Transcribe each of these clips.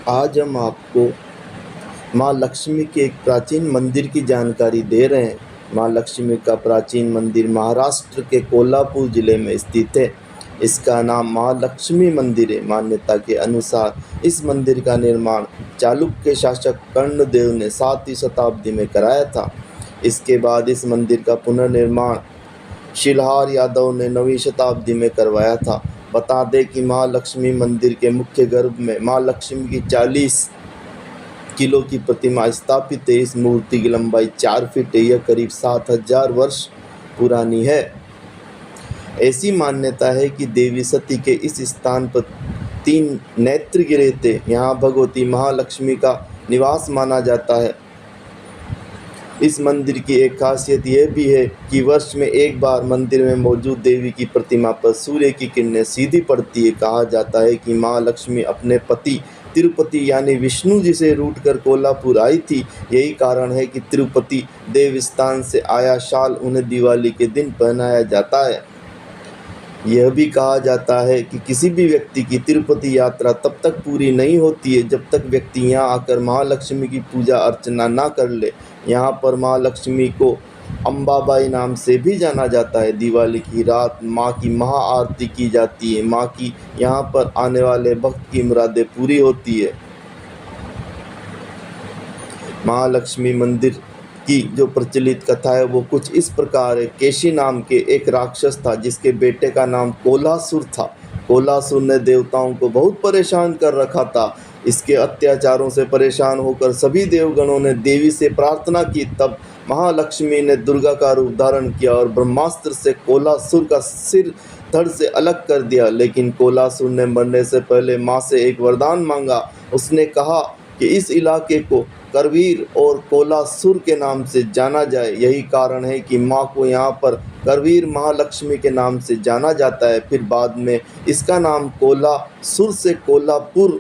आज हम आपको माँ लक्ष्मी के एक प्राचीन मंदिर की जानकारी दे रहे हैं। माँ लक्ष्मी का प्राचीन मंदिर महाराष्ट्र के कोल्हापुर जिले में स्थित है। इसका नाम माँ लक्ष्मी मंदिर है। मान्यता के अनुसार इस मंदिर का निर्माण चालुक्य शासक कर्णदेव ने 7वीं शताब्दी में कराया था। इसके बाद इस मंदिर का पुनर्निर्माण शिलहार यादव ने 9वीं शताब्दी में करवाया था। बता दें कि माँ लक्ष्मी मंदिर के मुख्य गर्भ में माँ लक्ष्मी की 40 किलो की प्रतिमा स्थापित है। इस मूर्ति की लंबाई 4 फीट है। यह करीब 7000 वर्ष पुरानी है। ऐसी मान्यता है कि देवी सती के इस स्थान पर 3 नेत्र गिरे थे। यहाँ भगवती महालक्ष्मी का निवास माना जाता है। इस मंदिर की एक खासियत यह भी है कि वर्ष में एक बार मंदिर में मौजूद देवी की प्रतिमा पर सूर्य की किरणें सीधी पड़ती है। कहा जाता है कि माँ लक्ष्मी अपने पति तिरुपति यानी विष्णु जी से रूठकर कोल्हापुर आई थी। यही कारण है कि तिरुपति देवस्थान से आया शाल उन्हें दिवाली के दिन पहनाया जाता है। यह भी कहा जाता है कि किसी भी व्यक्ति की तिरुपति यात्रा तब तक पूरी नहीं होती है जब तक व्यक्ति यहाँ आकर महालक्ष्मी की पूजा अर्चना ना कर ले। यहाँ पर माँ लक्ष्मी को अम्बाबाई नाम से भी जाना जाता है। दिवाली की रात माँ की महाआरती की जाती है। माँ की यहाँ पर आने वाले भक्त की मुरादें पूरी होती है। महालक्ष्मी मंदिर की जो प्रचलित कथा है वो कुछ इस प्रकार है। केशी नाम के एक राक्षस था जिसके बेटे का नाम कोलासुर था। कोलासुर ने देवताओं को बहुत परेशान कर रखा था। इसके अत्याचारों से परेशान होकर सभी देवगणों ने देवी से प्रार्थना की। तब महालक्ष्मी ने दुर्गा का रूप धारण किया और ब्रह्मास्त्र से कोलासुर का सिर धड़ से अलग कर दिया। लेकिन कोलासुर ने मरने से पहले माँ से एक वरदान मांगा। उसने कहा कि इस इलाके को करवीर और कोलासुर के नाम से जाना जाए। यही कारण है कि माँ को यहाँ पर करवीर महालक्ष्मी के नाम से जाना जाता है। फिर बाद में इसका नाम कोलासुर से कोल्हापुर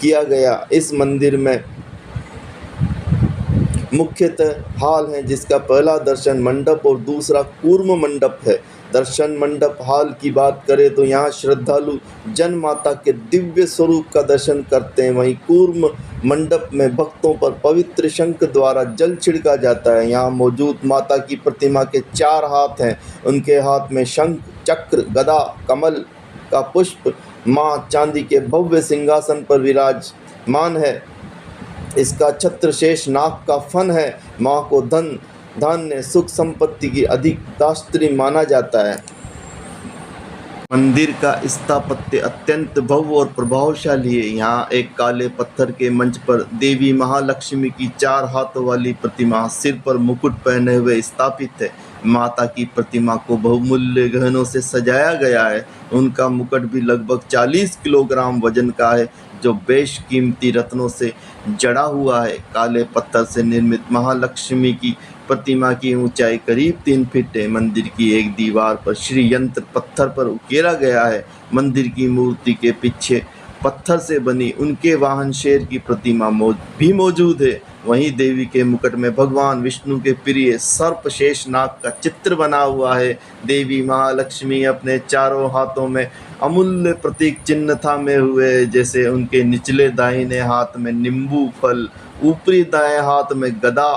किया गया। इस मंदिर में मुख्यतः हॉल है जिसका पहला दर्शन मंडप और दूसरा कूर्म मंडप है। दर्शन मंडप हॉल की बात करें तो यहाँ श्रद्धालु जन माता के दिव्य स्वरूप का दर्शन करते हैं। वहीं कूर्म मंडप में भक्तों पर पवित्र शंख द्वारा जल छिड़का जाता है। यहाँ मौजूद माता की प्रतिमा के 4 हाथ हैं। उनके हाथ में शंख, चक्र, गदा, कमल का पुष्प। माँ चांदी के भव्य सिंहासन पर विराजमान है। इसका छत्र शेष नाग का फन है। माँ को धन धान्य सुख संपत्ति की अधिष्ठात्री माना जाता है। मंदिर का स्थापत्य अत्यंत भव्य और प्रभावशाली है। यहाँ एक काले पत्थर के मंच पर देवी महालक्ष्मी की 4 हाथों वाली प्रतिमा सिर पर मुकुट पहने हुए स्थापित है। माता की प्रतिमा को बहुमूल्य गहनों से सजाया गया है। उनका मुकुट भी लगभग 40 किलोग्राम वजन का है जो बेशकीमती रत्नों से जड़ा हुआ है। काले पत्थर से निर्मित महालक्ष्मी की प्रतिमा की ऊंचाई करीब 3 फीट है। मंदिर की एक दीवार पर श्री यंत्र पत्थर पर उकेरा गया है। मंदिर की मूर्ति के पीछे पत्थर से बनी उनके वाहन शेर की प्रतिमा भी मौजूद है। वहीं देवी के मुकुट में भगवान विष्णु के प्रिय सर्प शेषनाग का चित्र बना हुआ है। देवी महालक्ष्मी अपने चारों हाथों में अमूल्य प्रतीक चिन्ह थामे हुए, जैसे उनके निचले दाहिने हाथ में नींबू फल, ऊपरी दाएं हाथ में गदा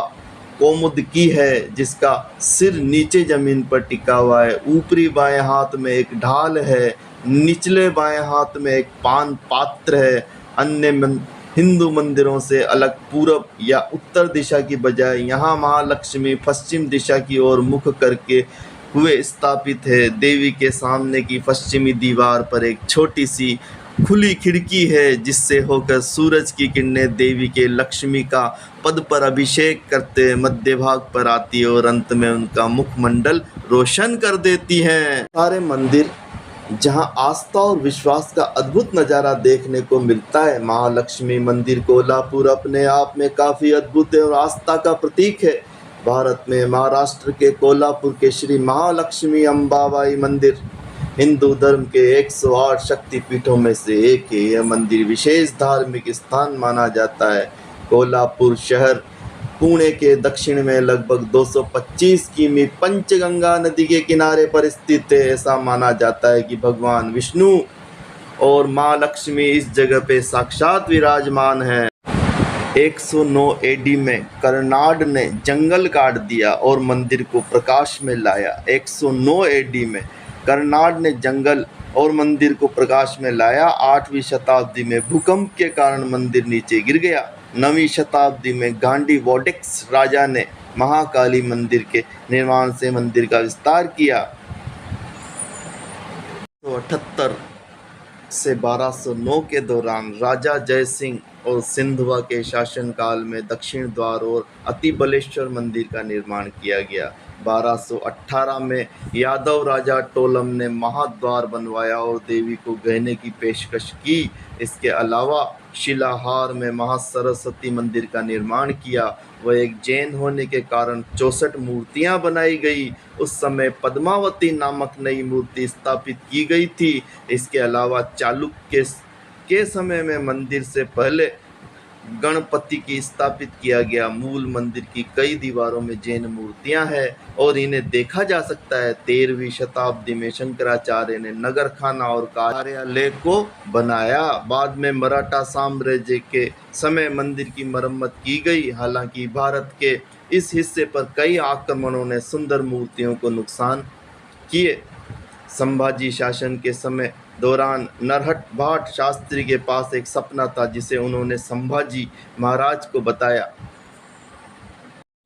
कौमुदकी है जिसका सिर नीचे जमीन पर टिका हुआ है। ऊपरी बाएं हाथ में एक ढाल है। निचले बाएं हाथ में एक पान पात्र है। अन्य हिंदू मंदिरों से अलग पूरब या उत्तर दिशा की बजाय यहाँ महालक्ष्मी पश्चिम दिशा की ओर मुख करके हुए स्थापित है। देवी के सामने की पश्चिमी दीवार पर एक छोटी सी खुली खिड़की है जिससे होकर सूरज की किरणें देवी के लक्ष्मी का पद पर अभिषेक करते मध्य भाग पर आती है और अंत में उनका मुखमंडल रोशन कर देती हैं। सारे मंदिर जहां आस्था और विश्वास का अद्भुत नज़ारा देखने को मिलता है। महालक्ष्मी मंदिर कोल्हापुर अपने आप में काफ़ी अद्भुत है और आस्था का प्रतीक है। भारत में महाराष्ट्र के कोल्हापुर के श्री महालक्ष्मी अम्बाबाई मंदिर हिंदू धर्म के 108 शक्तिपीठों में से एक है। यह मंदिर विशेष धार्मिक स्थान माना जाता है। कोल्हापुर शहर पुणे के दक्षिण में लगभग 225 किमी पंचगंगा नदी के किनारे पर स्थित है। ऐसा माना जाता है कि भगवान विष्णु और माँ लक्ष्मी इस जगह पे साक्षात विराजमान है। 109 एडी में कर्नाड ने जंगल काट दिया और मंदिर को प्रकाश में लाया। 109 एडी में कर्नाड ने जंगल और मंदिर को प्रकाश में लाया। 8वीं शताब्दी में भूकंप के कारण मंदिर नीचे गिर गया। 9वीं शताब्दी में गांडी वोडेक्स राजा ने महाकाली मंदिर के निर्माण से मंदिर का विस्तार किया। 178 से 1209 के दौरान राजा जय सिंह और सिंधवा के शासनकाल में दक्षिण द्वार और अतिबलेश्वर मंदिर का निर्माण किया गया। 1218 में यादव राजा टोलम ने महाद्वार बनवाया और देवी को गहने की पेशकश की। इसके अलावा शिलाहार में महासरस्वती मंदिर का निर्माण किया। वह एक जैन होने के कारण 64 मूर्तियां बनाई गई। उस समय पद्मावती नामक नई मूर्ति स्थापित की गई थी। इसके अलावा चालुक्य के समय में मंदिर से पहले गणपति की स्थापित किया गया। मूल मंदिर की कई दीवारों में जैन मूर्तियां हैं और इन्हें देखा जा सकता है। 13वीं शताब्दी में शंकराचार्य ने नगर खाना और कार्यालय को बनाया। बाद में मराठा साम्राज्य के समय मंदिर की मरम्मत की गई। हालांकि भारत के इस हिस्से पर कई आक्रमणों ने सुंदर मूर्तियों को नुकसान किए। संभाजी शासन के समय दौरान नरहट भाट शास्त्री के पास एक सपना था जिसे उन्होंने संभाजी महाराज को बताया।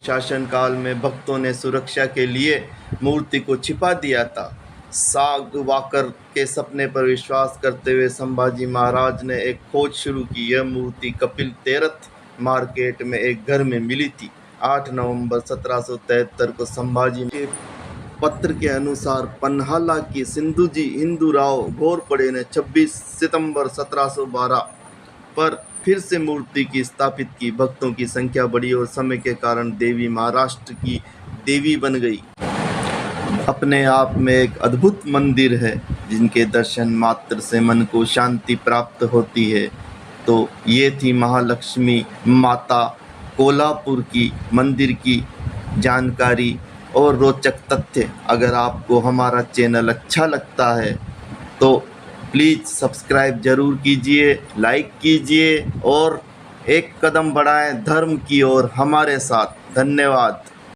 शासनकाल में भक्तों ने सुरक्षा के लिए मूर्ति को छिपा दिया था। सागवाकर के सपने पर विश्वास करते हुए संभाजी महाराज ने एक खोज शुरू की। यह मूर्ति कपिल तीर्थ मार्केट में एक घर में मिली थी। 8 नवंबर 1773 को संभाजी के पत्र के अनुसार पन्हाला की सिंधुजी हिंदूराव घोरपड़े ने 26 सितंबर 1712 पर फिर से मूर्ति की स्थापित की। भक्तों की संख्या बढ़ी और समय के कारण देवी महाराष्ट्र की देवी बन गई। अपने आप में एक अद्भुत मंदिर है जिनके दर्शन मात्र से मन को शांति प्राप्त होती है। तो ये थी महालक्ष्मी माता कोल्हापुर की मंदिर की जानकारी और रोचक तथ्य। अगर आपको हमारा चैनल अच्छा लगता है तो प्लीज़ सब्सक्राइब ज़रूर कीजिए, लाइक कीजिए और एक कदम बढ़ाएं धर्म की ओर हमारे साथ। धन्यवाद।